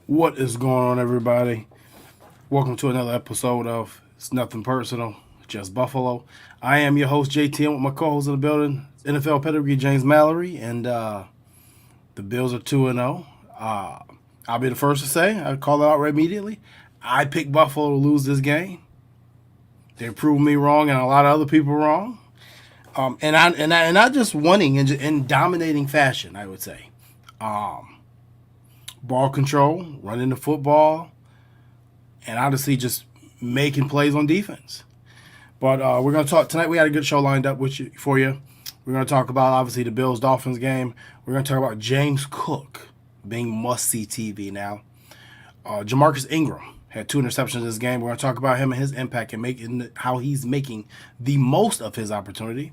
What is going on, everybody? Welcome to another episode of It's Nothing Personal, Just Buffalo. I am your host, JT, with my co-host in the building, NFL pedigree, James Mallory, and the Bills are 2-0. I'll be the first to say, I'll call it out right immediately. I picked Buffalo to lose this game. They proved me wrong and a lot of other people wrong. And not just winning in dominating fashion, I would say. Ball control, running the football, and honestly just making plays on defense. But we're going to talk tonight. We had a good show lined up for you. We're going to talk about, obviously, the Bills-Dolphins game. We're going to talk about James Cook being must-see TV now. Jamarcus Ingram had 2 interceptions this game. We're going to talk about him and his impact and how he's making the most of his opportunity.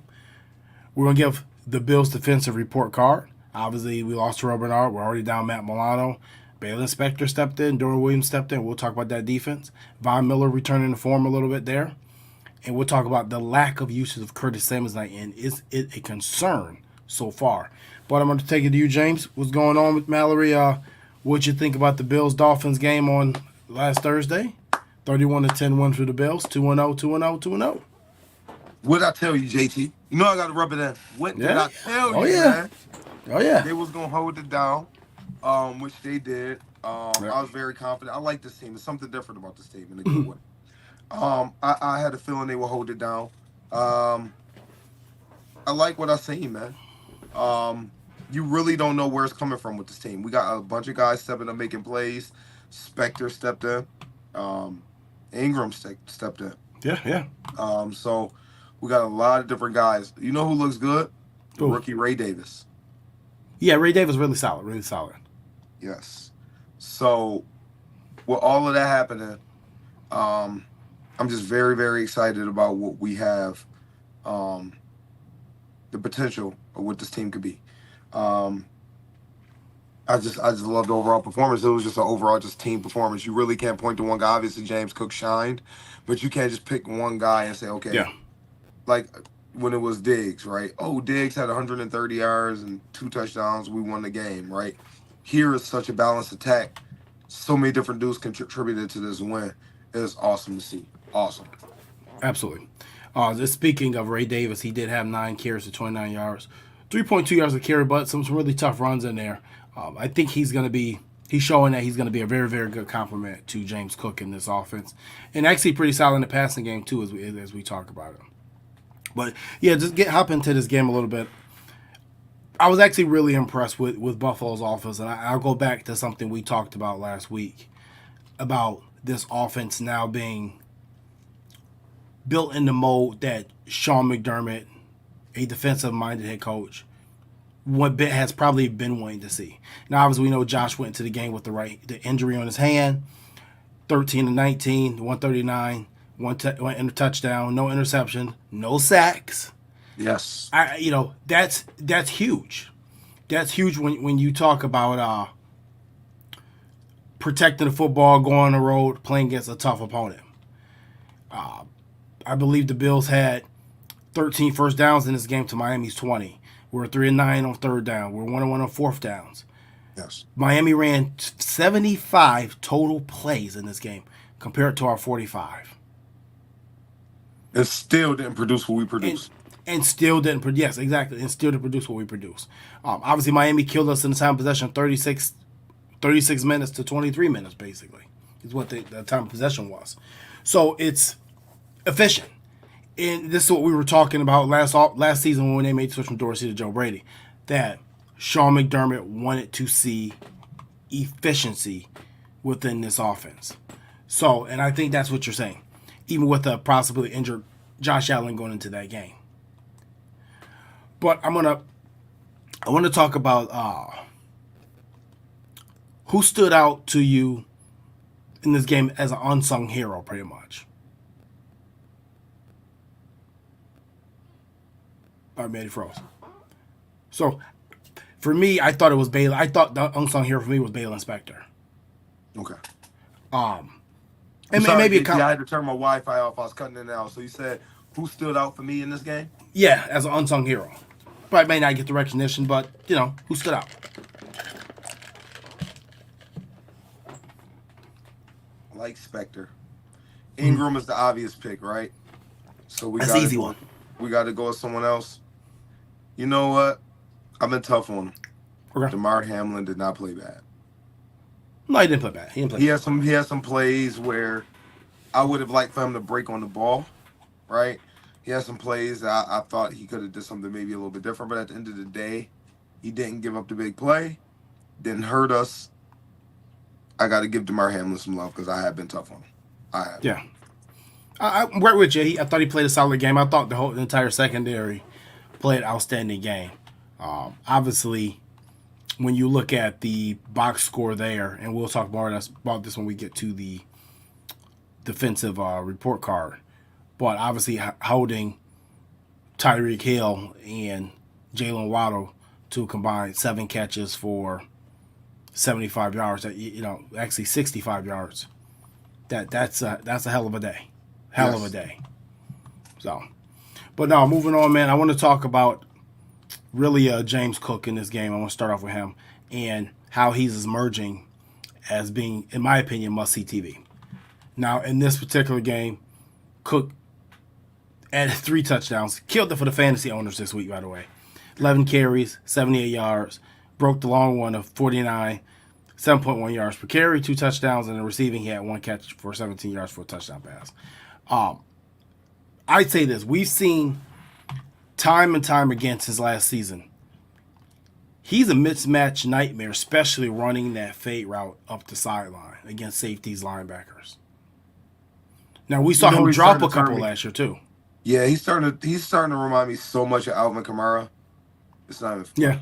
We're going to give the Bills defensive report card. Obviously, we lost Terrell Bernard. We're already down Matt Milano. Baylon Spector stepped in. Dorian Williams stepped in. We'll talk about that defense. Von Miller returning to form a little bit there. And we'll talk about the lack of usage of Curtis Samuels tonight. And is it a concern so far? But I'm going to take it to you, James. What's going on with Mallory? What'd you think about the Bills-Dolphins game on last Thursday? 31-10 win for the Bills. 2-0, 2-0, 2-0. What did I tell you, JT? You know I got to rub it in. What did I tell you, yeah. man? Oh, yeah. They was going to hold it down, which they did. I was very confident. I like this team. There's something different about this team in a good way. I had a feeling they would hold it down. I like what I seen, man. You really don't know where it's coming from with this team. We got a bunch of guys stepping up, making plays. Spector stepped in. Ingram stepped in. Yeah. So we got a lot of different guys. You know who looks good? The rookie Ray Davis. Yeah, Ray Davis really solid, Yes. So with all of that happening, I'm just very, very excited about what we have, the potential of what this team could be. I just love the overall performance. It was just an overall team performance. You really can't point to one guy. Obviously, James Cook shined, but you can't just pick one guy and say, okay, yeah. Like when it was Diggs, right? Oh, Diggs had 130 yards and 2 touchdowns. We won the game, right? Here is such a balanced attack. So many different dudes contributed to this win. It was awesome to see. Awesome. Absolutely. Just speaking of Ray Davis, he did have 9 carries for 29 yards. 3.2 yards a carry, but some really tough runs in there. I think he's showing that he's going to be a very, very good complement to James Cook in this offense. And actually pretty solid in the passing game, too, as we talk about him. But, yeah, just hop into this game a little bit. I was actually really impressed with Buffalo's offense, and I'll go back to something we talked about last week about this offense now being built in the mold that Sean McDermott, a defensive-minded head coach, has probably been wanting to see. Now, obviously, we know Josh went into the game with the injury on his hand, 13-19, 139, one touchdown, no interception, no sacks. Yes. That's huge. That's huge when you talk about protecting the football, going on the road, playing against a tough opponent. I believe the Bills had 13 first downs in this game to Miami's 20. We're 3-9 on third down. We're 1-1 on fourth downs. Yes. Miami ran 75 total plays in this game compared to our 45. And still didn't produce what we produced. And still didn't produce. Yes, exactly. And still didn't produce what we produce. Obviously, Miami killed us in the time of possession, 36 minutes to 23 minutes, basically, is what the time of possession was. So it's efficient. And this is what we were talking about last season when they made the switch from Dorsey to Joe Brady, that Sean McDermott wanted to see efficiency within this offense. So, and I think that's what you're saying, even with the possibly injured Josh Allen going into that game. But I want to talk about who stood out to you in this game as an unsung hero, pretty much. All right, man, he froze. So, for me, I thought it was Baylor. I thought the unsung hero for me was Baylor Inspector. Okay. And Sorry, maybe JT, I had to turn my Wi-Fi off. I was cutting it out. So you said who stood out for me in this game? yeah, as an unsung hero. Probably may not get the recognition, but who stood out? Like Spectre. Ingram is the obvious pick, right? So we That's got an easy one. We got to go with someone else. You know what? I've been tough on him. Okay. DeMar Hamlin did not play bad. No, he didn't play bad. He had some plays where I would have liked for him to break on the ball, right? He had some plays that I thought he could have did something maybe a little bit different, but at the end of the day, he didn't give up the big play, didn't hurt us. I got to give DeMar Hamlin some love because I have been tough on him. I have. Yeah. I'm right with you. I thought he played a solid game. I thought the entire secondary played an outstanding game. Obviously, when you look at the box score there, and we'll talk more about this when we get to the defensive report card, but obviously holding Tyreek Hill and Jalen Waddle to combine 7 catches for 75 yards, actually 65 yards. That's a hell of a day. Hell of a day. So, but now moving on, man, I want to talk about really James Cook in this game. I want to start off with him and how he's emerging as being, in my opinion, must-see TV. Now, in this particular game, Cook added 3 touchdowns, killed it for the fantasy owners this week, by the way. 11 carries, 78 yards, broke the long one of 49, 7.1 yards per carry, 2 touchdowns, and in receiving, he had 1 catch for 17 yards for a touchdown pass. I'd say this. We've seen time and time again since last season. He's a mismatch nightmare, especially running that fade route up the sideline against safeties, linebackers. Now, we saw him drop a couple last year, too. Yeah, he's starting to remind me so much of Alvin Kamara. It's not even funny.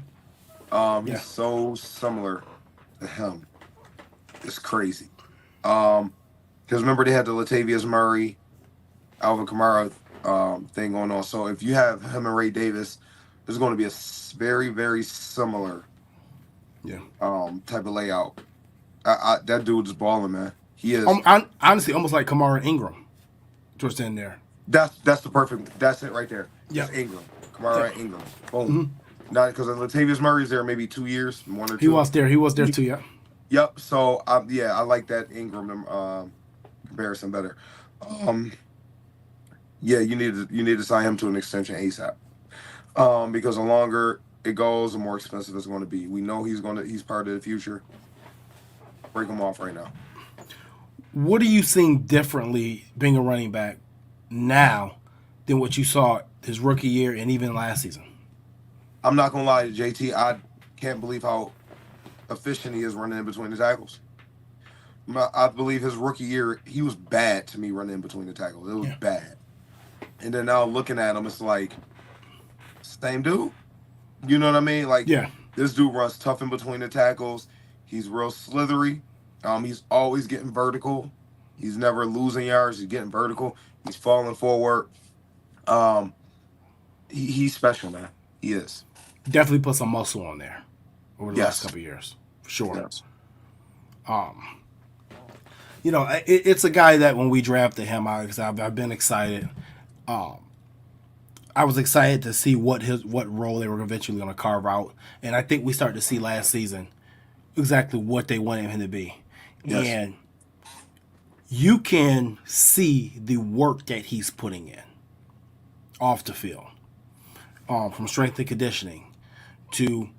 Yeah. He's so similar to him. It's crazy. Because remember they had the Latavius Murray, Alvin Kamara thing going on. So if you have him and Ray Davis, there's going to be a very, very similar type of layout. That dude's balling, man. He is. Honestly, almost like Kamara Ingram towards the end there. That's the perfect. That's it right there. Yeah, Ingram, Kamara Ingram. Boom. Mm-hmm. Not because Latavius Murray's there maybe 2 years, 1 or 2. He was there too. Yeah. Yep. So I like that Ingram comparison better. Yeah, you need to sign him to an extension ASAP. Because the longer it goes, the more expensive it's going to be. We know he's part of the future. Break him off right now. What are you seeing differently being a running back now than what you saw his rookie year and even last season? I'm not gonna lie to JT. I can't believe how efficient he is running in between the tackles. I believe his rookie year, he was bad to me running in between the tackles. It was bad. And then now looking at him, it's like, same dude. You know what I mean? Like, this dude runs tough in between the tackles. He's real slithery. He's always getting vertical. He's never losing yards. He's getting vertical. He's falling forward. He's special, man. He is. Definitely put some muscle on there over the last couple of years, for sure. Yes. It's a guy that when we drafted him, I've been excited. I was excited to see what role they were eventually going to carve out, and I think we started to see last season exactly what they wanted him to be. Yes. And you can see the work that he's putting in off the field, from strength and conditioning to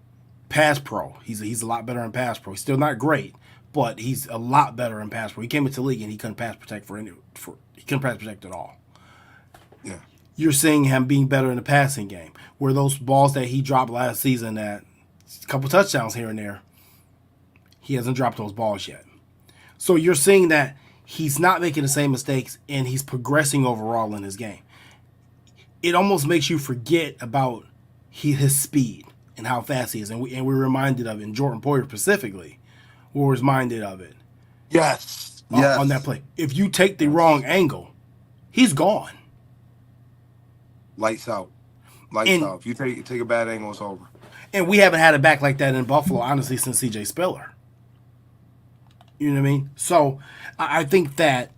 pass pro. He's a lot better in pass pro. He's still not great, but he's a lot better in pass pro. He came into the league and he couldn't pass protect he couldn't pass protect at all. Yeah. You're seeing him being better in the passing game, where those balls that he dropped last season that a couple touchdowns here and there. He hasn't dropped those balls yet. So you're seeing that he's not making the same mistakes and he's progressing overall in his game. It almost makes you forget about his speed and how fast he is. And we're reminded of it. And Jordan Poyer specifically, we're reminded of it. Yes. On that play. If you take the wrong angle, he's gone. Lights out. Lights out. If you take a bad angle, it's over. And we haven't had a back like that in Buffalo, honestly, since C.J. Spiller. You know what I mean? So I think that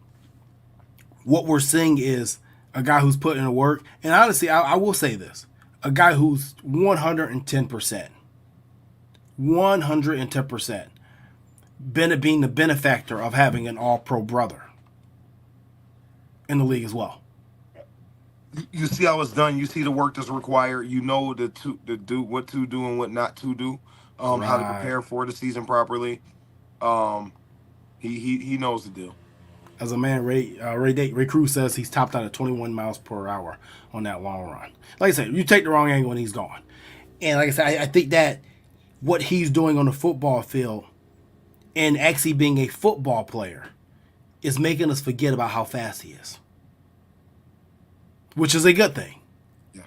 what we're seeing is a guy who's putting in the work. And honestly, I will say this. A guy who's 110%. 110%. Being the benefactor of having an all-pro brother in the league as well. You see how it's done. You see the work that's required. You know what to do and what not to do. How to prepare for the season properly. He knows the deal. As a man, Ray Cruz says he's topped out at 21 miles per hour on that long run. Like I said, you take the wrong angle and he's gone. And like I said, I think that what he's doing on the football field and actually being a football player is making us forget about how fast he is. Which is a good thing. Yeah.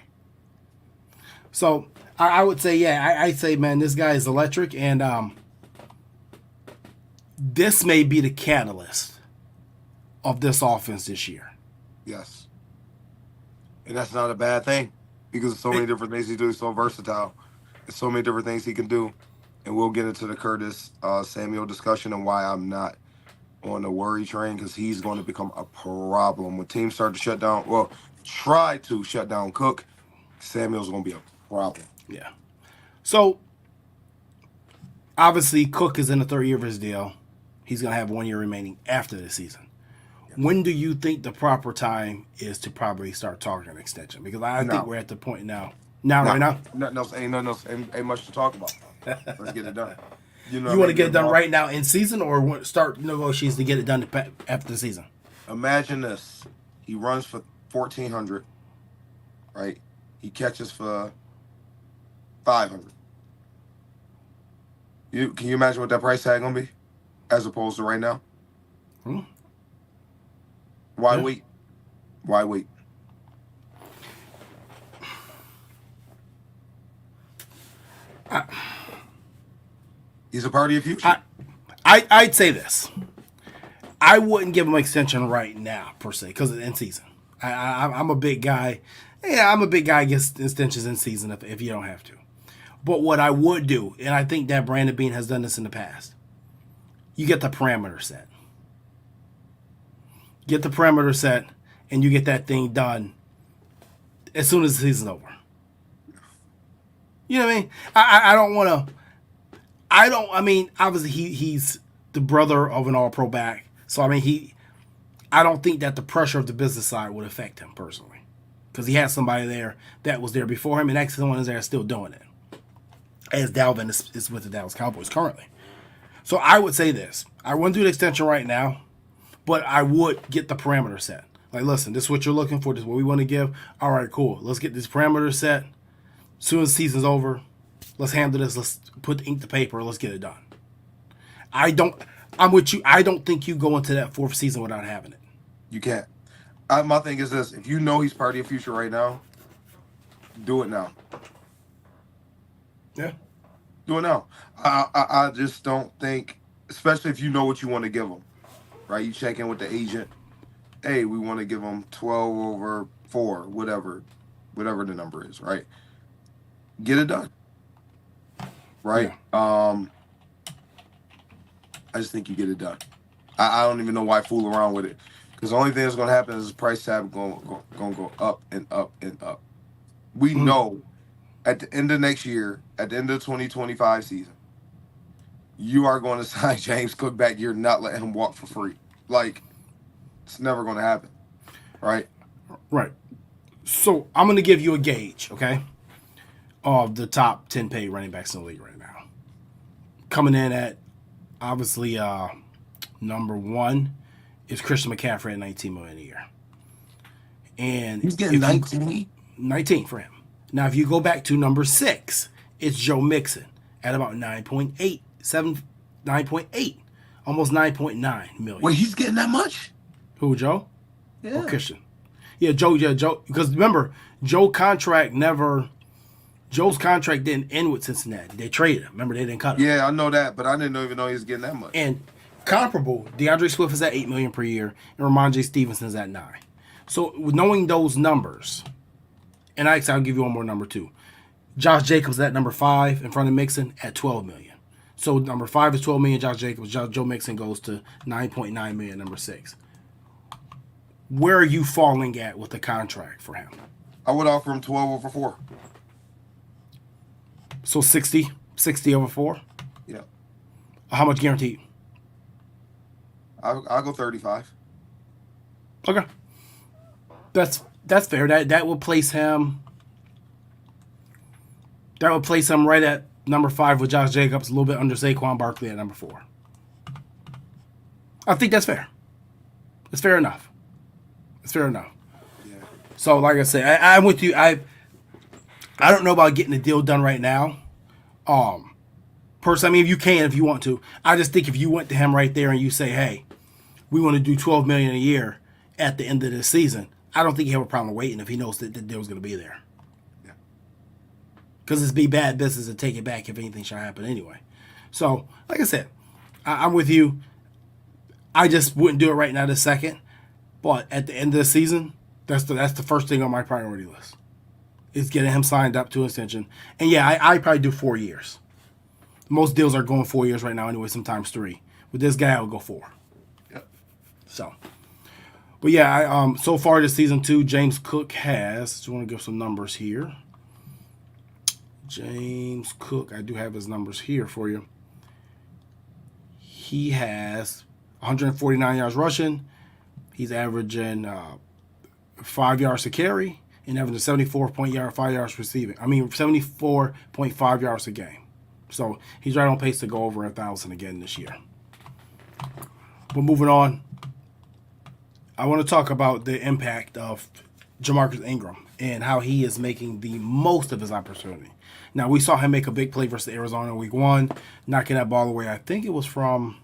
So I would say, I'd say, man, this guy is electric, and this may be the catalyst of this offense this year. Yes. And that's not a bad thing because there's so many different things he does. He's so versatile. There's so many different things he can do. And we'll get into the Curtis Samuel discussion and why I'm not on the worry train, because he's going to become a problem. When teams start to shut down, try to shut down Cook, Samuel's going to be a problem. Yeah. So, obviously, Cook is in the third year of his deal. He's going to have 1 year remaining after the season. Yeah. When do you think the proper time is to probably start talking an extension? Because I think we're at the point now. Right now? Nothing else. Ain't much to talk about. Let's get it done. You want to get it done right now in season, or start negotiations to get it done after the season? Imagine this. He runs for 1,400, right? He catches for 500. Can you imagine what that price tag gonna be, as opposed to right now? Why wait? Why wait? He's a part of your future. I'd say this. I wouldn't give him an extension right now, per se, because it's in season. I'm a big guy. Yeah, I'm a big guy against extensions in season if you don't have to. But what I would do, and I think that Brandon Beane has done this in the past, you get the parameter set. Get the parameter set, and you get that thing done as soon as the season's over. You know what I mean? I don't want to... obviously he's the brother of an all-pro back. So, I don't think that the pressure of the business side would affect him personally. Because he has somebody there that was there before him, and actually someone is there still doing it. As Dalvin is with the Dallas Cowboys currently. So, I would say this. I wouldn't do the extension right now, but I would get the parameter set. Like, listen, this is what you're looking for. This is what we want to give. All right, cool. Let's get this parameter set. As soon as the season's over, let's handle this. Let's put the ink to paper. Let's get it done. I'm with you. I don't think you go into that fourth season without having it. You can't. My thing is this. If you know he's part of your future right now, do it now. Yeah. Do it now. I just don't think, especially if you know what you want to give him, right? You check in with the agent. Hey, we want to give him 12/4, whatever the number is, right? Get it done. Right? Yeah. I just think you get it done. I don't even know why fool around with it. Because the only thing that's going to happen is the price tag going to go up and up and up. We know at the end of next year, at the end of the 2025 season, you are going to sign James Cook back. You're not letting him walk for free. Like, it's never going to happen. Right? Right. So, I'm going to give you a gauge, okay, of the top 10 paid running backs in the league right now. Coming in at, obviously, number one is Christian McCaffrey at $19 million a year. And he's getting 19? 19 for him. Now, if you go back to number 6, it's Joe Mixon at about 9.8, almost 9.9 million. Wait, he's getting that much? Who, Joe? Yeah. Or Christian? Yeah, Joe. Because remember, Joe's contract didn't end with Cincinnati. They traded him. Remember, they didn't cut him. Yeah, I know that, but I didn't even know he was getting that much. And comparable, DeAndre Swift is at $8 million per year, and Ramondre Stevenson's at $9 million. So knowing those numbers, and I'll give you one more number too. Josh Jacobs at number 5 in front of Mixon at $12 million. So number 5 is $12 million. Josh Jacobs, Joe Mixon goes to $9.9 million. Number 6. Where are you falling at with the contract for him? I would offer him 12 over 4. So 60 over 4. Yeah. How much guaranteed? I'll go 35. Okay. That's fair. That would place him. That would place him right at number 5 with Josh Jacobs, a little bit under Saquon Barkley at number 4. I think that's fair. It's fair enough. It's fair enough. Yeah. So, like I said, I'm with you. I don't know about getting the deal done right now. Personally, I mean, if you want to. I just think if you went to him right there and you say, hey, we want to do $12 million a year at the end of this season, I don't think he have a problem waiting if he knows that the deal's going to be there. Yeah. Because it's be bad business to take it back if anything should happen anyway. So, like I said, I'm with you. I just wouldn't do it right now this second. But at the end of the season, that's the first thing on my priority list. Is getting him signed up to an extension. And yeah, I probably do 4 years. Most deals are going 4 years right now anyway, sometimes 3. With this guy, I would go 4. Yep. So, but yeah, so far this season 2, James Cook has, just want to give some numbers here. James Cook, I do have his numbers here for you. He has 149 yards rushing. He's averaging 5 yards to carry and averaging 74.5 yards receiving. 74.5 yards a game. So he's right on pace to go over 1,000 again this year. But moving on, I want to talk about the impact of Jamarcus Ingram and how he is making the most of his opportunity. Now, we saw him make a big play versus Arizona week 1, knocking that ball away. I think it was from,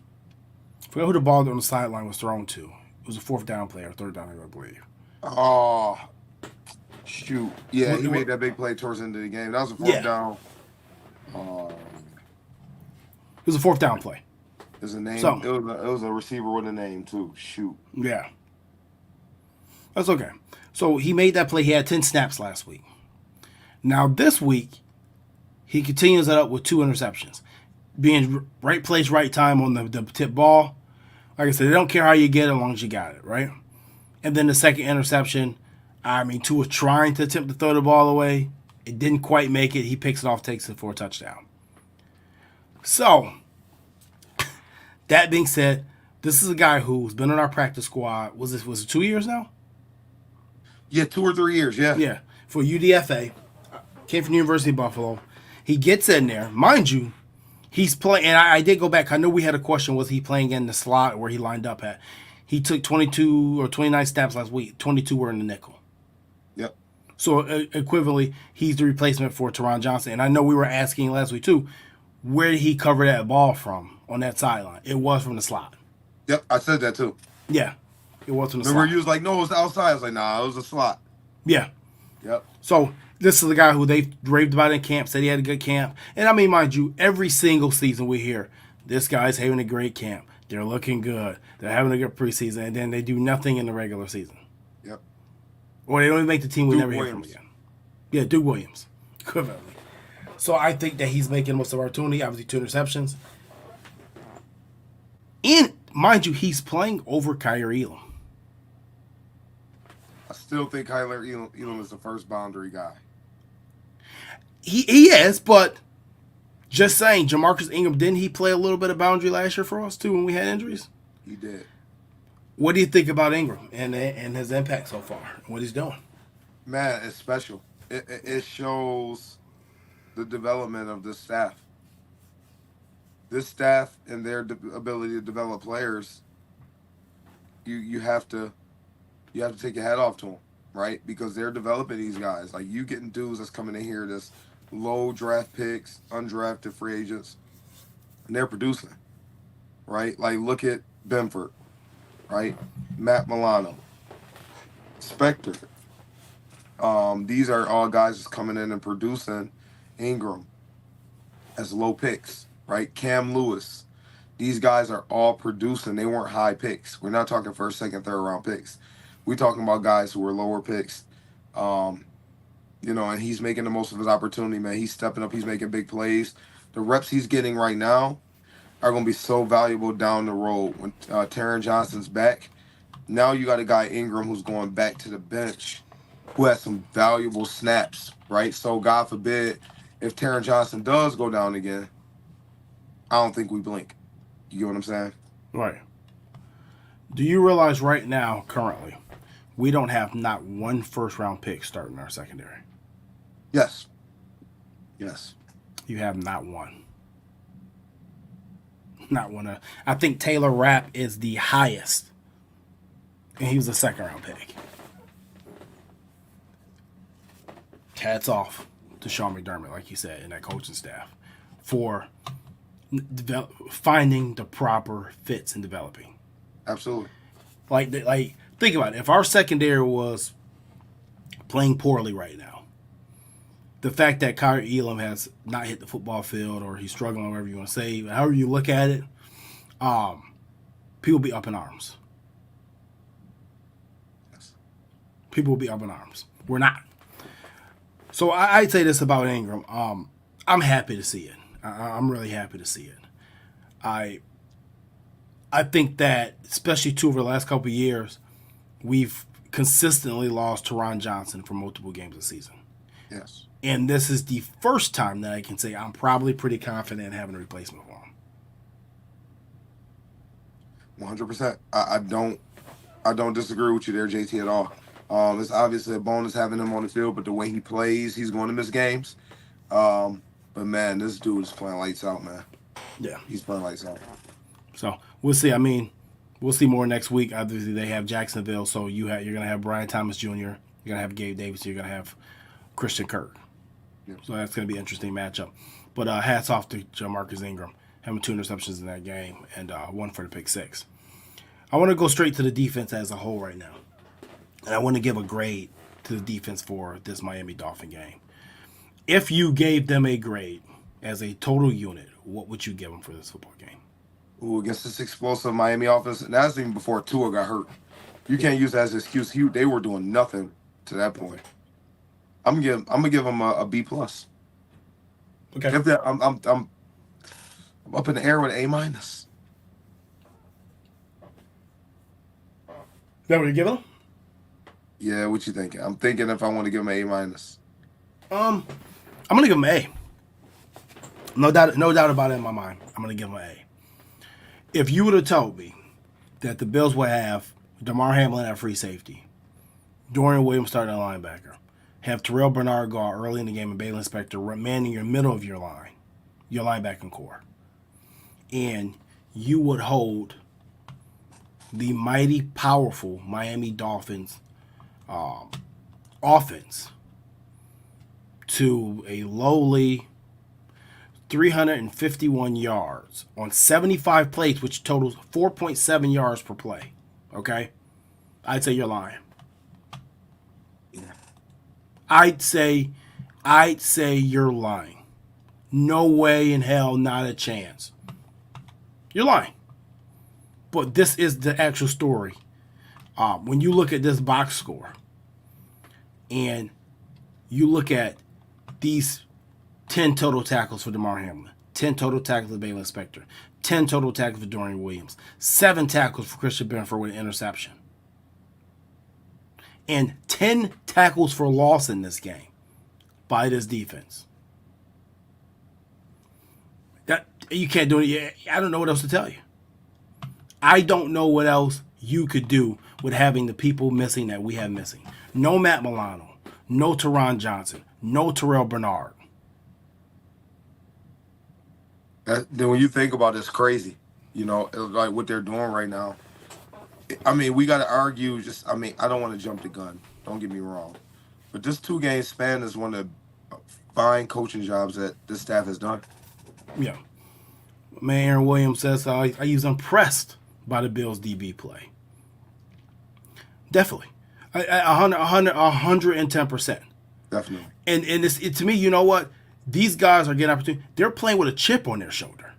I forgot who the ball on the sideline was thrown to. It was a 4th down play or 3rd down, I believe. Oh, shoot. Yeah, he made that big play towards the end of the game. That was a 4th down. It was a 4th down play. There's a name. So, it was a receiver with a name, too. Shoot. Yeah. That's okay. So he made that play. He had 10 snaps last week. Now this week, he continues that up with 2 interceptions. Being right place, right time on the tip ball. Like I said, they don't care how you get it as long as you got it, right? And then the second interception, Tua trying to attempt to throw the ball away. It didn't quite make it. He picks it off, takes it for a touchdown. So, that being said, this is a guy who's been on our practice squad. Was it 2 years now? Yeah, 2 or 3 years, yeah. Yeah, for UDFA. Came from the University of Buffalo. He gets in there. Mind you, he's playing, and I did go back. I know we had a question, was he playing in the slot where he lined up at? He took 22 or 29 snaps last week. 22 were in the nickel. Yep. So, equivalently, he's the replacement for Teron Johnson. And I know we were asking last week, too, where did he cover that ball from on that sideline? It was from the slot. Yep, I said that, too. Yeah, it was from the Remember, slot. you was like, no, it was outside. I was like, nah, it was a slot. Yeah. Yep. So, this is the guy who they raved about in camp, said he had a good camp. And mind you, every single season we hear, this guy's having a great camp. They're looking good. They're having a good preseason. And then they do nothing in the regular season. Yep. Or they don't even make the team. We never hear from Williams. him again. Yeah, Duke Williams. Equivalently. So, I think that he's making most of our opportunity. Obviously, 2 interceptions. And, mind you, he's playing over Kyrie Elam. I still think Kyler Elam is the first boundary guy. He is, but just saying, Jamarcus Ingram, didn't he play a little bit of boundary last year for us, too, when we had injuries? He did. What do you think about Ingram and his impact so far, and what he's doing? Man, it's special. It shows the development of this staff. This staff and their ability to develop players, you have to take your hat off to them, right? Because they're developing these guys. Like, you getting dudes that's coming in here that's low draft picks, undrafted free agents, and they're producing, right? Like look at Benford, right? Matt Milano, Spectre. These are all guys that's coming in and producing. Ingram as low picks, right? Cam Lewis. These guys are all producing. They weren't high picks. We're not talking first, second, third round picks. We're talking about guys who were lower picks. Um, and he's making the most of his opportunity, man. He's stepping up. He's making big plays. The reps he's getting right now are going to be so valuable down the road when Taron Johnson's back. Now you got a guy, Ingram, who's going back to the bench, who has some valuable snaps, right? So God forbid, if Taron Johnson does go down again, I don't think we blink. You get what I'm saying? Right. Do you realize right now, currently, we don't have not one first-round pick starting our secondary? Yes. Yes. You have not one. Not one. I think Taylor Rapp is the highest, and he was a second-round pick. Hats off to Sean McDermott, like you said, and that coaching staff for finding the proper fits and developing. Absolutely. Like think about it. If our secondary was playing poorly right now, the fact that Kyrie Elam has not hit the football field or he's struggling, whatever you want to say, however you look at it, people will be up in arms. Yes. People will be up in arms. We're not. So I'd say this about Ingram. I'm happy to see it. I'm really happy to see it. I think that, especially too, over the last couple of years, we've consistently lost Taron Johnson for multiple games this season. Yes. And this is the first time that I can say I'm probably pretty confident in having a replacement for him. 100%. I don't disagree with you there, JT, at all. It's obviously a bonus having him on the field, but the way he plays, he's going to miss games. But man, this dude is playing lights out, man. Yeah. He's playing lights out. So we'll see. I mean, we'll see more next week. Obviously, they have Jacksonville, so you're going to have Brian Thomas Jr., you're going to have Gabe Davis, you're going to have Christian Kirk. Yep. So that's going to be an interesting matchup. But hats off to Jamarcus Ingram, having 2 interceptions in that game and 1 for the pick 6. I want to go straight to the defense as a whole right now. And I want to give a grade to the defense for this Miami Dolphin game. If you gave them a grade as a total unit, what would you give them for this football game? Ooh, against this explosive Miami offense, and that's even before Tua got hurt. You can't use that as an excuse. They were doing nothing to that point. I'm gonna give them a B plus. Okay. If that, I'm up in the air with A minus. Is that what you're giving them? Yeah, what you thinking? I'm thinking if I want to give them an A minus. I'm gonna give them an A. No doubt about it in my mind. I'm gonna give them an A. If you would have told me that the Bills would have Damar Hamlin at free safety, Dorian Williams starting at linebacker, have Terrell Bernard go out early in the game and Baylon Spector manning your middle of your line, your linebacking core, and you would hold the mighty, powerful Miami Dolphins offense to a lowly 351 yards on 75 plays, which totals 4.7 yards per play. Okay? I'd say you're lying. Yeah. I'd say you're lying. No way in hell, not a chance. You're lying. But this is the actual story. When you look at this box score and you look at these 10 total tackles for Damar Hamlin, 10 total tackles for Baylon Spector, 10 total tackles for Dorian Williams, 7 tackles for Christian Benford with an interception, and 10 tackles for loss in this game by this defense. That you can't do it. I don't know what else to tell you. I don't know what else you could do with having the people missing that we have missing. No Matt Milano, no Taron Johnson, no Terrell Bernard. Then when you think about it, it's crazy. Like what they're doing right now. I mean, we got to argue. I don't want to jump the gun. Don't get me wrong. But this 2-game span is one of the fine coaching jobs that this staff has done. Yeah. Man, Aaron Williams says, he was impressed by the Bills' DB play. Definitely. 110%. Definitely. And to me, you know what? These guys are getting opportunity. They're playing with a chip on their shoulder.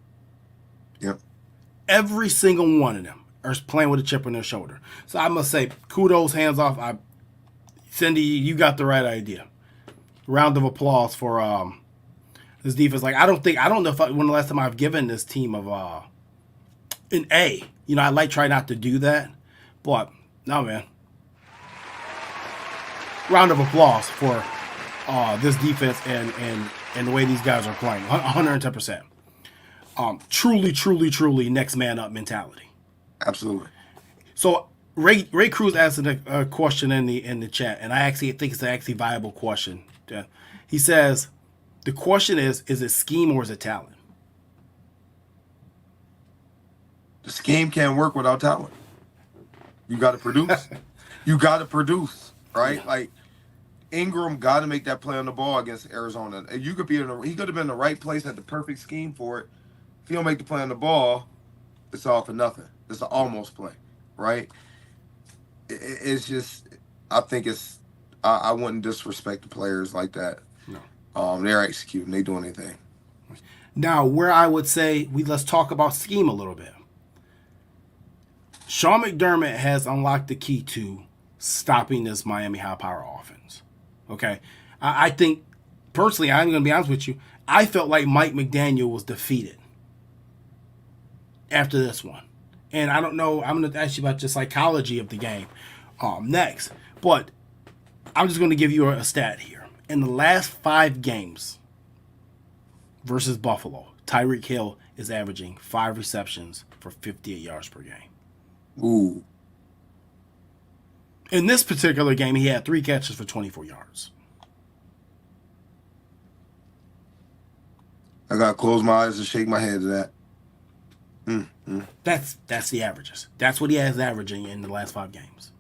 Yep. Every single one of them are playing with a chip on their shoulder. So I must say, kudos, hands off. Cindy, you got the right idea. Round of applause for this defense. Like I don't know when the last time I've given this team of an A. You know, I try not to do that, but no, man. Round of applause for this defense and the way these guys are playing. 110%. Truly next man up mentality. Absolutely. So Ray Cruz asked a question in the chat, and I actually think it's an actually viable question. He says, the question is it scheme or is it talent? The scheme can't work without talent. You got to produce. You got to produce, right? Yeah. Like Ingram got to make that play on the ball against Arizona. And he could have been in the right place at the perfect scheme for it. If you don't make the play on the ball, it's all for nothing. It's an almost play, right? It's just, I think I wouldn't disrespect the players like that. No. They're executing. They doing anything. Now, where I would say let's talk about scheme a little bit. Sean McDermott has unlocked the key to stopping this Miami high-power offense. Okay? I think, personally, I'm going to be honest with you, I felt like Mike McDaniel was defeated after this one. And I don't know, I'm going to ask you about the psychology of the game next. But I'm just going to give you a stat here. In the last 5 games versus Buffalo, Tyreek Hill is averaging 5 receptions for 58 yards per game. Ooh. In this particular game, he had 3 catches for 24 yards. I got to close my eyes and shake my head to that. That's the averages. That's what he has averaging in the last 5 games.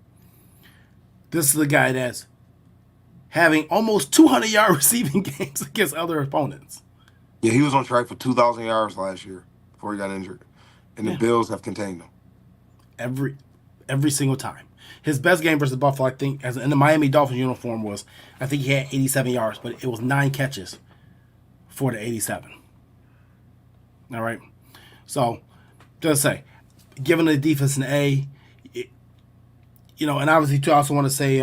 This is the guy that's having almost 200-yard receiving games against other opponents. Yeah, he was on track for 2,000 yards last year before he got injured. And the Bills have contained him. Every single time. His best game versus Buffalo, I think, as in the Miami Dolphins uniform was, I think he had 87 yards, but it was 9 catches for the 87. All right? So, just say, giving the defense an A, and obviously, too, I also want to say,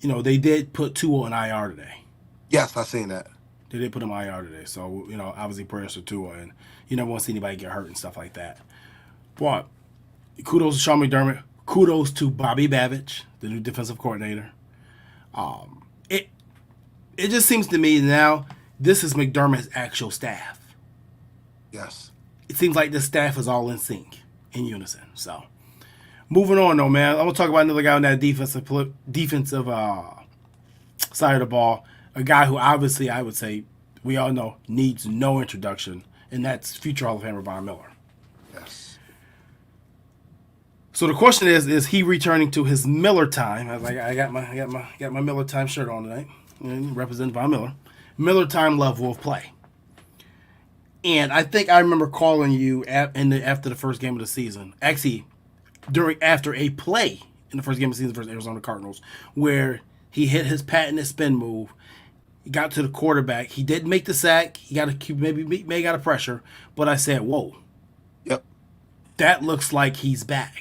they did put Tua on IR today. Yes, I seen that. They did put him on IR today. So, obviously, prayers for Tua, and you never want to see anybody get hurt and stuff like that. But kudos to Sean McDermott. Kudos to Bobby Babich, the new defensive coordinator. It just seems to me now this is McDermott's actual staff. Yes. It seems like this staff is all in sync, in unison. So, moving on, though, man. I'm going to talk about another guy on that defensive side of the ball. A guy who obviously I would say we all know needs no introduction, and that's future Hall of Famer Von Miller. Yes. So the question is he returning to his Miller time? I got my Miller time shirt on tonight, representing Von Miller. Miller time love wolf play. And I think I remember calling you after the first game of the season. Actually, after a play in the first game of the season versus Arizona Cardinals, where he hit his patented spin move. He got to the quarterback. He didn't make the sack. He maybe got a pressure. But I said, whoa. Yep. That looks like he's back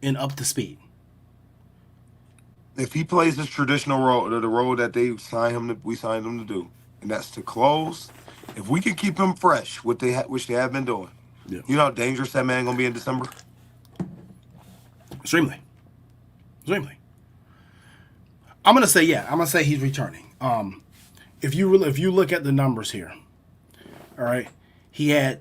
and up to speed. If he plays this traditional role, the role that we signed him to do, and that's to close, if we can keep him fresh, which they have been doing, you know how dangerous that man gonna be in December? Extremely. I'm gonna say I'm gonna say he's returning. If you look at the numbers here, all right, he has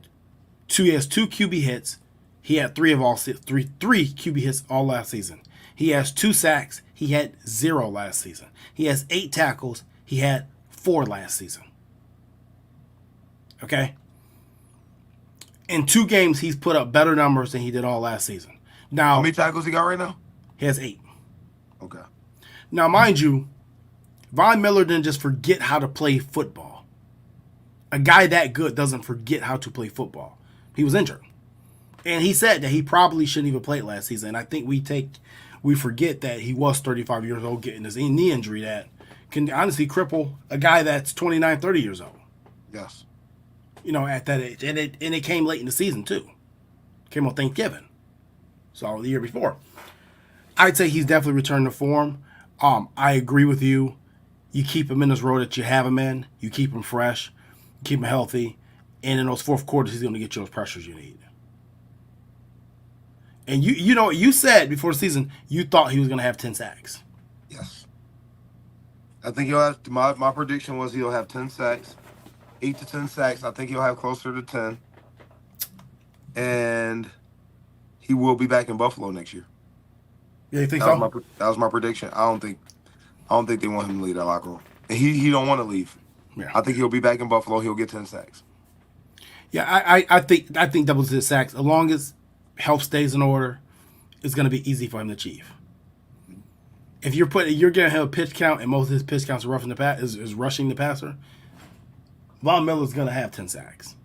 2 QB hits. He had 3 QB hits all last season. He has 2 sacks. He had 0 last season. He has 8 tackles. He had 4 last season. Okay? In 2 games, he's put up better numbers than he did all last season. Now, how many tackles he got right now? He has 8. Okay. Now, mind you, Von Miller didn't just forget how to play football. A guy that good doesn't forget how to play football. He was injured. And he said that he probably shouldn't even play last season. I think we forget that he was 35 years old getting this knee injury that can honestly cripple a guy that's 29, 30 years old. Yes. At that age. And it came late in the season, too. Came on Thanksgiving. So, the year before. I'd say he's definitely returned to form. I agree with you. You keep him in this role that you have him in. You keep him fresh. You keep him healthy. And in those fourth quarters, he's going to get you those pressures you need. And you said before the season, you thought he was going to have 10 sacks. Yes. I think he'll have, my prediction was he'll have 10 sacks, 8 to 10 sacks. I think he'll have closer to 10. And he will be back in Buffalo next year. Yeah, you think so? That was my prediction. I don't think they want him to leave that locker room. And he don't want to leave. Yeah. I think he'll be back in Buffalo. He'll get 10 sacks. Yeah, I think double-digit sacks, as long as health stays in order, it's going to be easy for him to achieve. If you're going to have a pitch count, and most of his pitch counts are is rushing the passer, Von Miller's going to have 10 sacks.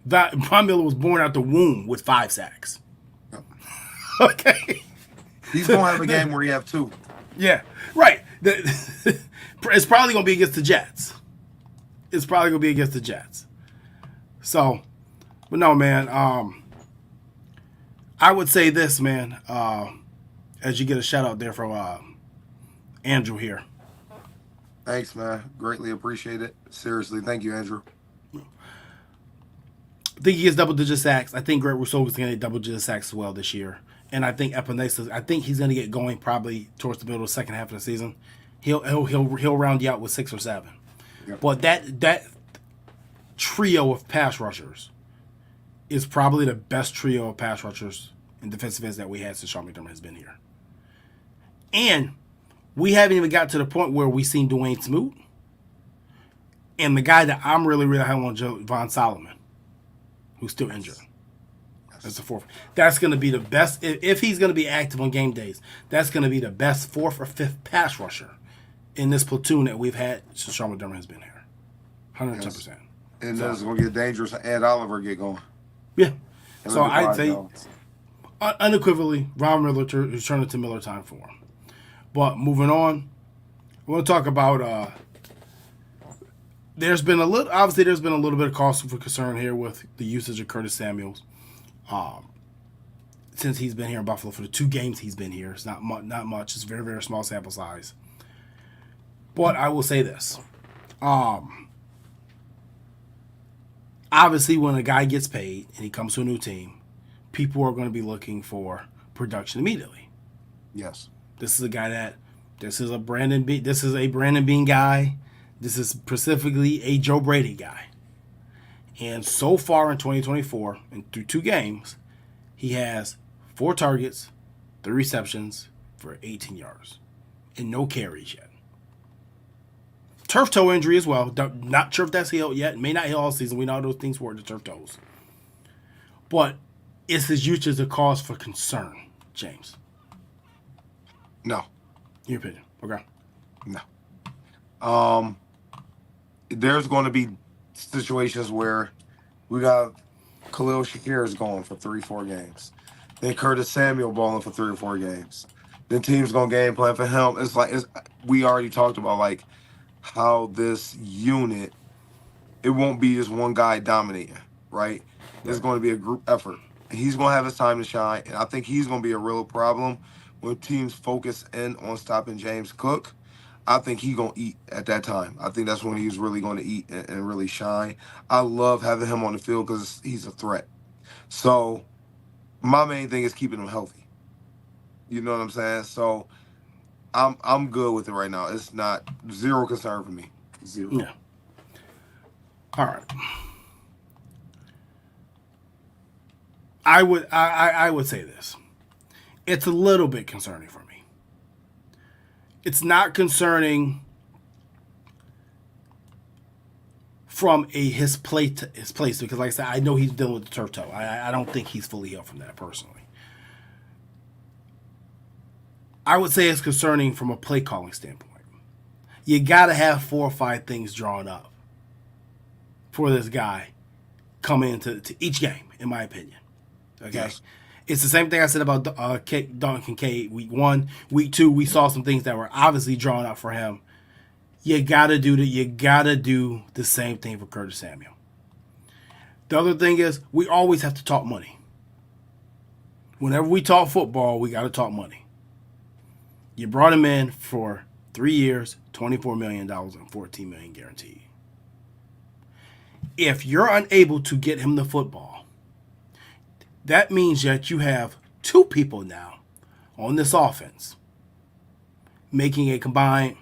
Von Miller was born out the womb with 5 sacks. Yep. Okay. He's going to have a game where he have 2. Yeah, right. It's probably going to be against the Jets. So, but no, man. I would say this, man. As you get a shout out there from Andrew here. Thanks, man. Greatly appreciate it. Seriously, thank you, Andrew. I think he gets double-digit sacks. I think Greg Rousseau is going to get double-digit sacks as well this year. And I think Epinesa, I think he's going to get going probably towards the middle of the second half of the season. He'll round you out with 6 or 7. Yep. But that trio of pass rushers is probably the best trio of pass rushers and defensive ends that we had since Sean McDermott has been here. And we haven't even got to the point where we've seen Dwayne Smoot. And the guy that I'm really, really high on, Von Solomon, who's still injured. That's the fourth. That's going to be the best. If he's going to be active on game days, that's going to be the best 4th or 5th pass rusher in this platoon that we've had since Sean McDermott has been here. 110%. Yes. And then it's going to get dangerous. And Oliver get going. Yeah. So I'd say unequivocally, Von Miller is turning to Miller time for him. But moving on, I want to talk about there's been a little bit of cause for concern here with the usage of Curtis Samuels. Since he's been here in Buffalo for the 2 games he's been here. It's not much. It's a very, very small sample size. But I will say this. Obviously, when a guy gets paid and he comes to a new team, people are going to be looking for production immediately. Yes. This is a guy this is a Brandon Beane guy. This is specifically a Joe Brady guy. And so far in 2024, and through 2 games, he has 4 targets, 3 receptions for 18 yards, and no carries yet. Turf toe injury as well. Not sure if that's healed yet. May not heal all season. We know how those things work, the turf toes. But is his usage a cause for concern, James? No. In your opinion. Okay. No. There's going to be situations where we got Khalil Shakir is going for 3-4 games. Then Curtis Samuel balling for 3 or 4 games. Then teams going to game plan for him. We already talked about like how this unit, it won't be just one guy dominating, right? There's going to be a group effort. He's going to have his time to shine, and I think he's going to be a real problem when teams focus in on stopping James Cook. I think he's going to eat at that time. I think that's when he's really going to eat and really shine. I love having him on the field because he's a threat. So my main thing is keeping him healthy. You know what I'm saying? So I'm good with it right now. It's not zero concern for me. 0. Yeah. All right. I would say this. It's a little bit concerning for me. It's not concerning from his place because, like I said, I know he's dealing with the turf toe. I don't think he's fully healed from that personally. I would say it's concerning from a play calling standpoint. you got to have 4 or 5 things drawn up for this guy coming into each game, in my opinion. Okay? Yes. It's the same thing I said about Duncan K week 1. Week 2, we saw some things that were obviously drawn up for him. You got to do the same thing for Curtis Samuel. The other thing is, we always have to talk money. Whenever we talk football, we got to talk money. You brought him in for 3 years, $24 million and $14 million guaranteed. If you're unable to get him the football, that means that you have 2 people now on this offense making a combined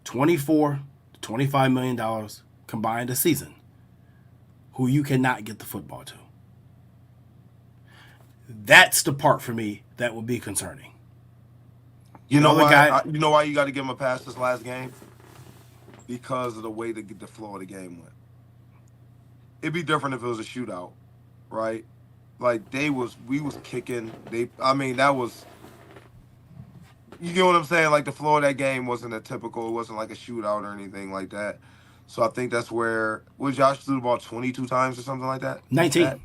$24 to $25 million combined a season who you cannot get the football to. That's the part for me that would be concerning. You know why? You know why you got to give him a pass this last game? Because of the way the flow of the game went. It'd be different if it was a shootout, right? Like we was kicking. That was. You get what I'm saying? Like the flow of that game wasn't a typical. It wasn't like a shootout or anything like that. So I think that's where Josh threw the ball 22 times or something like that. 19.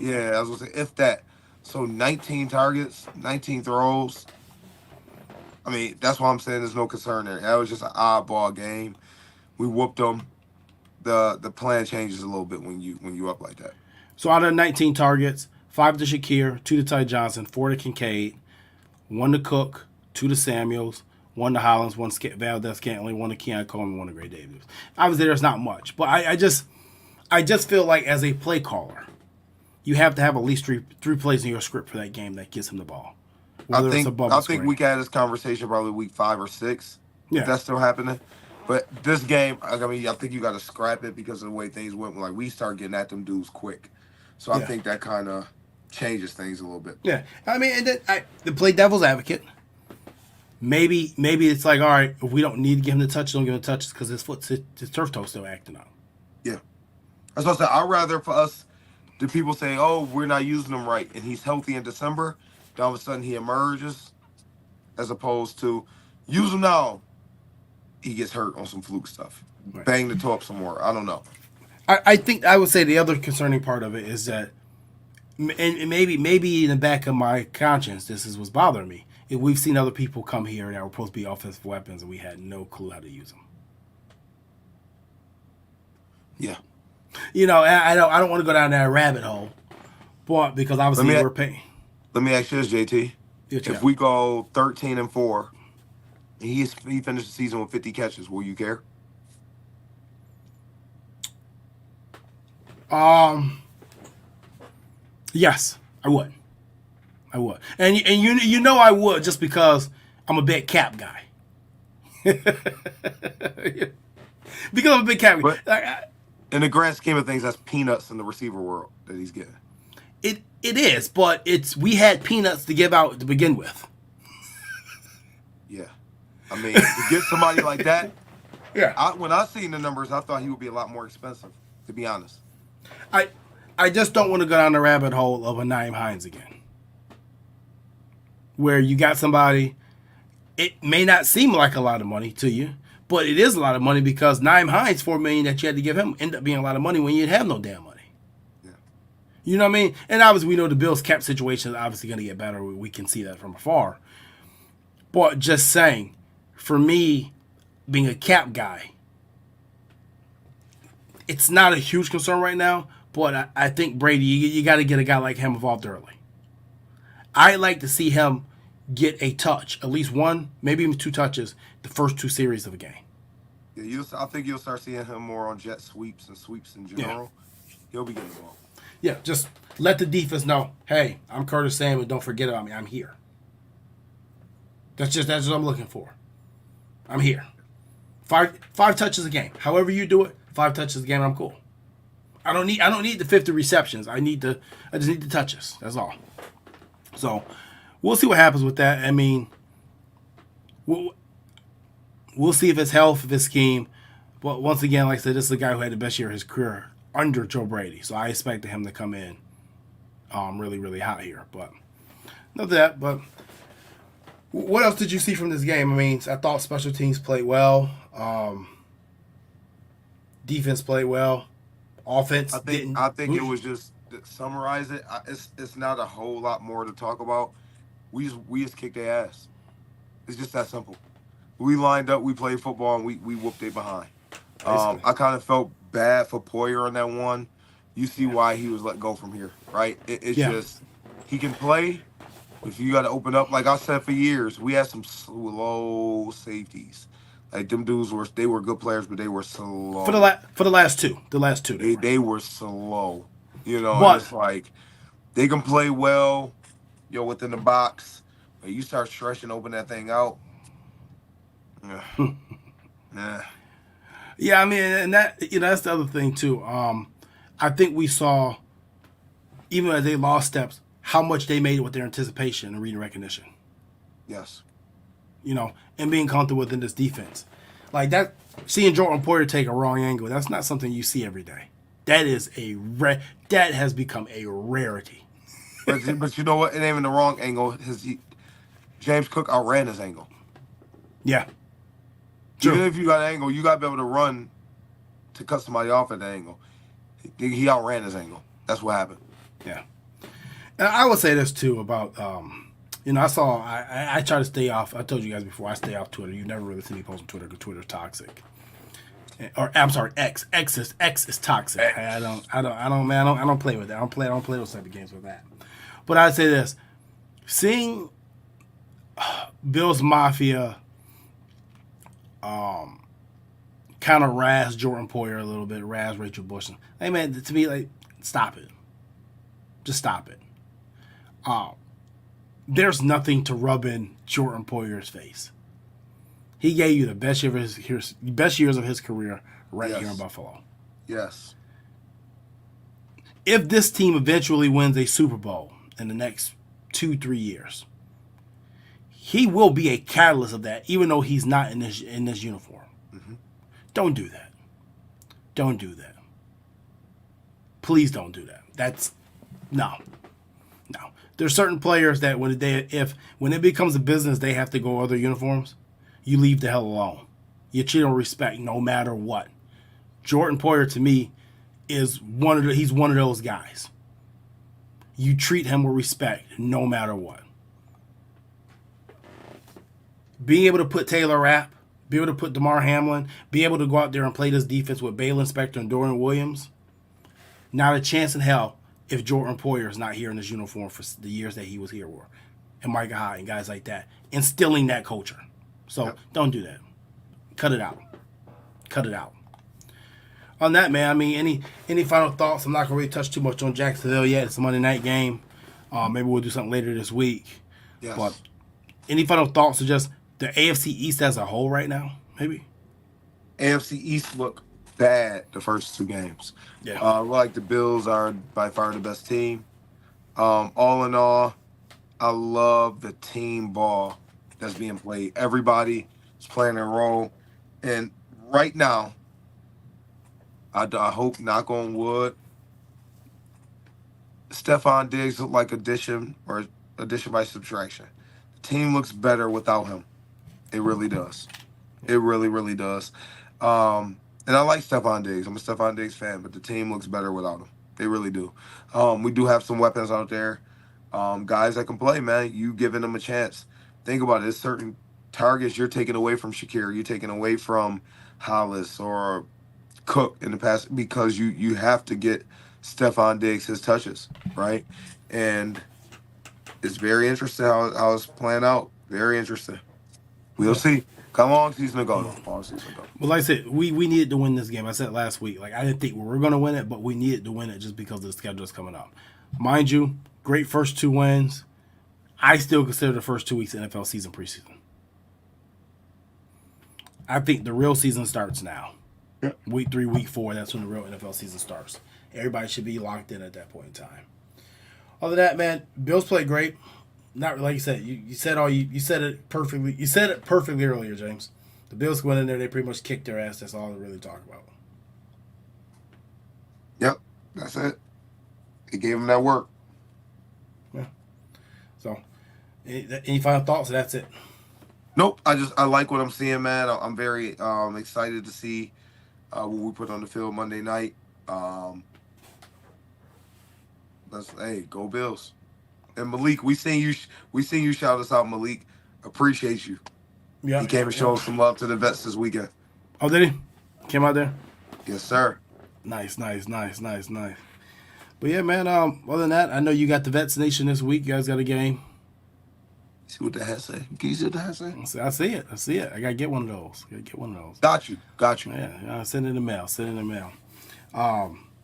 Yeah, I was gonna say if that. So 19 targets, 19 throws. That's why I'm saying there's no concern there. That was just an oddball game. We whooped them. The plan changes a little bit when you up like that. So out of 19 targets, 5 to Shakir, 2 to Ty Johnson, 4 to Kincaid, 1 to Cook, 2 to Samuels, 1 to Hollins, 1 to Valdez-Scantling, 1 to Keon Coleman, 1 to Gray Davis. Obviously, there's not much, but I just feel like as a play caller, you have to have at least three plays in your script for that game that gets him the ball. I think we had this conversation probably week 5 or 6. Yeah. If that's still happening. But this game, I think you got to scrap it because of the way things went. Like we start getting at them dudes quick, so I think that kind of changes things a little bit. Yeah, to play devil's advocate. Maybe it's like, all right, if we don't need to give him the touch, don't give him the touches because his turf toe still acting up. Yeah, that's what I said. I'd rather for us, the people say, oh, we're not using him right, and he's healthy in December. Then all of a sudden he emerges, as opposed to use him now. He gets hurt on some fluke stuff. Right. Bang the toe up some more. I don't know. I think I would say the other concerning part of it is that, and maybe in the back of my conscience, this is what's bothering me. If we've seen other people come here that were supposed to be offensive weapons and we had no clue how to use them. Yeah. I don't want to go down that rabbit hole, but because obviously we're paying. Let me ask you this, JT. If we go 13-4. He finished the season with 50 catches. Will you care? Yes, I would. And I would just because I'm a big cap guy. Because I'm a big cap guy. In the grand scheme of things, that's peanuts in the receiver world that he's getting. It is, but we had peanuts to give out to begin with. Yeah. To get somebody like that, yeah. When I seen the numbers, I thought he would be a lot more expensive, to be honest. I just don't want to go down the rabbit hole of a Nyheim Hines again. Where you got somebody, it may not seem like a lot of money to you, but it is a lot of money because Nyheim Hines, $4 million that you had to give him, ended up being a lot of money when you didn't have no damn money. Yeah. You know what I mean? And obviously we know the Bills' cap situation is obviously going to get better. We can see that from afar. But just saying, for me, being a cap guy, it's not a huge concern right now, but I think Brady, you got to get a guy like him involved early. I like to see him get a touch, at least one, maybe even 2 touches, the first 2 series of a game. Yeah, I think you'll start seeing him more on jet sweeps and sweeps in general. Yeah. He'll be getting the ball. Yeah, just let the defense know, hey, I'm Curtis Samuel, don't forget about me, I'm here. That's what I'm looking for. I'm here. 5 touches a game. However you do it, 5 touches a game, I'm cool. I don't need the 50 receptions. I just need the touches. That's all. So we'll see what happens with that. We'll see if it's health, if it's scheme. But once again, like I said, this is a guy who had the best year of his career under Joe Brady. So I expected him to come in really, really hot here. But not that, but What else did you see from this game? I mean, I thought special teams played well. Defense played well. Offense I think didn't. I think it was just to summarize it. It's not a whole lot more to talk about. We just kicked their ass. It's just that simple. We lined up, we played football, and we whooped their behind. Basically. I kind of felt bad for Poyer on that one. You see Yeah. why he was let go from here, right? It's Yeah. just he can play. If you got to open up, like I said for years, we had some slow safeties. Like them dudes were good players, but they were slow. For the last two they were. They were slow, and But it's like they can play well, within the box. But you start stretching, open that thing out. Yeah, nah. yeah, I mean, and that's the other thing too. I think we saw even as they lost steps how much they made it with their anticipation and reading recognition. Yes, And being comfortable within this defense. Like that, seeing Jordan Poyer take a wrong angle, that's not something you see every day. That is that has become a rarity. but you know what? It ain't even the wrong angle. James Cook outran his angle. Yeah, Even true. if you got an angle, you got to be able to run to cut somebody off at the angle. He outran his angle. That's what happened. Yeah, and I would say this too about I try to stay off. I told you guys before I stay off Twitter. You never really see me post on Twitter because Twitter's toxic. Or I'm sorry, X. X is toxic. X. I don't play with that. I don't play those type of games with that. But I'd say this: seeing Bills Mafia kind of razz Jordan Poyer a little bit, razz Rachel Bush. Hey man, to me, like, stop it. Just stop it. There's nothing to rub in Jordan Poyer's face. He gave you the best years of his career right here in Buffalo. Yes. If this team eventually wins a Super Bowl in the next 2-3 years, he will be a catalyst of that, even though he's not in this uniform. Mm-hmm. Don't do that. Don't do that. Please don't do that. That's no. There's certain players that when it becomes a business, they have to go other uniforms. You leave the hell alone. You treat them with respect no matter what. Jordan Poyer to me is he's one of those guys. You treat him with respect no matter what. Being able to put Taylor Rapp, be able to put DeMar Hamlin, be able to go out there and play this defense with Balen Spector and Dorian Williams, not a chance in hell if Jordan Poyer is not here in his uniform for the years that he was here for. And Micah Hyde and guys like that. Instilling that culture. So Don't do that. Cut it out. Cut it out. On that, man, I mean, any final thoughts? I'm not going to really touch too much on Jacksonville yet. It's a Monday night game. Maybe we'll do something later this week. Yes. But any final thoughts of just the AFC East as a whole right now, maybe? AFC East look bad the first two games. Yeah. Like the Bills are by far the best team. All in all, I love the team ball that's being played. Everybody is playing their role. And right now, I hope, knock on wood, Stephon Diggs look like addition by subtraction. The team looks better without him. It really does. It really, really does. And I like Stephon Diggs. I'm a Stephon Diggs fan, but the team looks better without him. They really do. We do have some weapons out there. Guys that can play, man. You giving them a chance. Think about it. There's certain targets you're taking away from Shakir. You're taking away from Hollis or Cook in the past because you have to get Stephon Diggs his touches, right? And it's very interesting how it's playing out. Very interesting. We'll see. Come on, season ago, though. Long season ago. Well, like I said, we needed to win this game. I said last week, like I didn't think we were going to win it, but we needed to win it just because the schedule is coming up. Mind you, great first two wins. I still consider the first 2 weeks NFL season preseason. I think the real season starts now. Yeah. Week 3, week 4, that's when the real NFL season starts. Everybody should be locked in at that point in time. Other than that, man, Bills played great. Not like you said. You said you said it perfectly. You said it perfectly earlier, James. The Bills went in there. They pretty much kicked their ass. That's all they really talk about. Yep, that's it. They gave them that work. Yeah. So, Any final thoughts? That's it. Nope. I like what I'm seeing, man. I'm very excited to see what we put on the field Monday night. Hey, go Bills. And Malik, we seen you shout us out, Malik. Appreciate you. Yeah. He came and showed some love to the vets this weekend. Oh, did he? Came out there? Yes, sir. Nice. But yeah, man, other than that, I know you got the Vets Nation this week. You guys got a game. See what the hat say? Can you see what the hat say? I see it. I got to get one of those. Got you. Yeah, send it in the mail.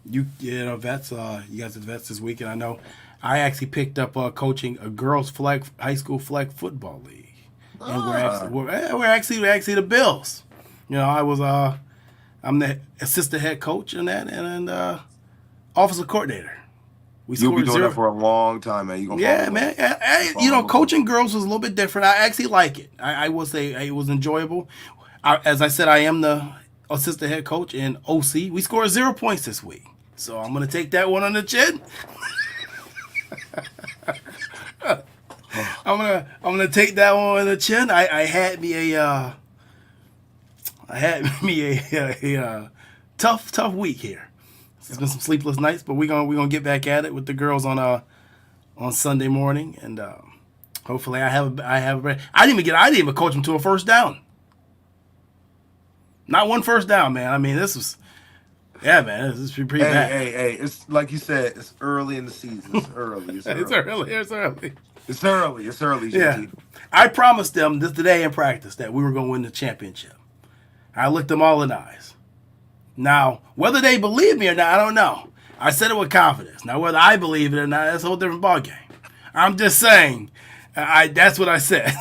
You know, Vets, you guys are the Vets this weekend. I know I actually picked up coaching a girls' high school flag football league. And we're actually the Bills. You know, I'm the assistant head coach in that and offensive coordinator. You'll be doing that for a long time, man. Man. Coaching girls was a little bit different. I actually like it. I will say it was enjoyable. As I said, I am the assistant head coach in OC. We scored 0 points this week, so I'm gonna take that one on the chin. I'm gonna take that one on the chin. I had me a tough week here. It's been some sleepless nights, but we're gonna get back at it with the girls on Sunday morning, and hopefully I didn't even coach them to a first down. Not one first down, man. I mean, this is pretty bad. Hey, it's like you said, it's early in the season. It's early. It's early. It's early, JT. Yeah. I promised them this today in practice that we were going to win the championship. I looked them all in the eyes. Now, whether they believe me or not, I don't know. I said it with confidence. Now, whether I believe it or not, that's a whole different ballgame. I'm just saying, that's what I said.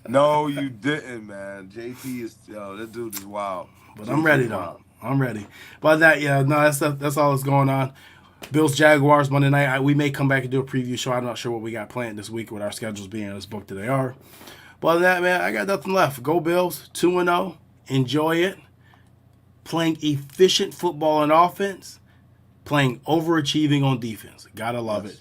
No, you didn't, man. JT that dude is wild. But I'm ready, though. I'm ready. But that's all that's going on. Bills Jaguars Monday night. We may come back and do a preview show. I'm not sure what we got planned this week with our schedules being as booked as they are. But other than that, man, I got nothing left. Go Bills, 2-0. Enjoy it. Playing efficient football on offense. Playing overachieving on defense. Gotta love it.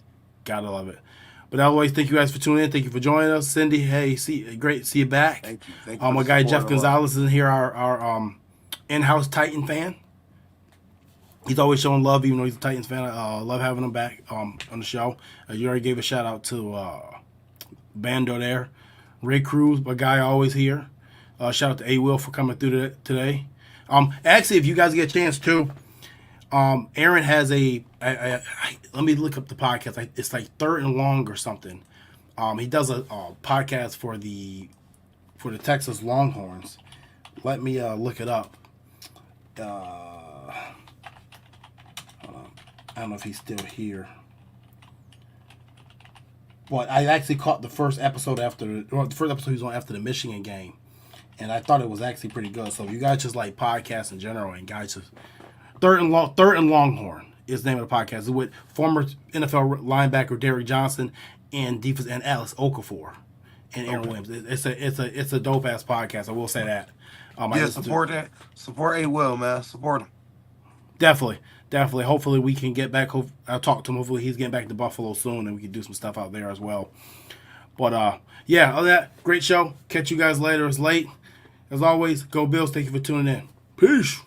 But always, thank you guys for tuning in. Thank you for joining us. Cindy, hey, great to see you back. Thank you. My guy Jeff Gonzalez is in here, our in-house Titan fan. He's always showing love, even though he's a Titans fan. I love having him back on the show. You already gave a shout out to Bando there. Ray Cruz, my guy, always here. Shout out to A. Will for coming through today. Actually, if you guys get a chance to, Aaron has let me look up the podcast. It's like Third and Long or something. He does a podcast for the Texas Longhorns. Let me look it up. I don't know if he's still here. But I actually caught the first episode he was on after the Michigan game, and I thought it was actually pretty good. So if you guys just like podcasts in general, and guys just Third and Longhorn is the name of the podcast. It's with former NFL linebacker Derrick Johnson and defense and Alex Okafor and Aaron Williams. It's a dope ass podcast. I will say that. Support A. Will, man. Support him. Definitely. Hopefully we can get back. I'll talk to him. Hopefully he's getting back to Buffalo soon, and we can do some stuff out there as well. But other than that, great show. Catch you guys later. It's late. As always, go Bills. Thank you for tuning in. Peace.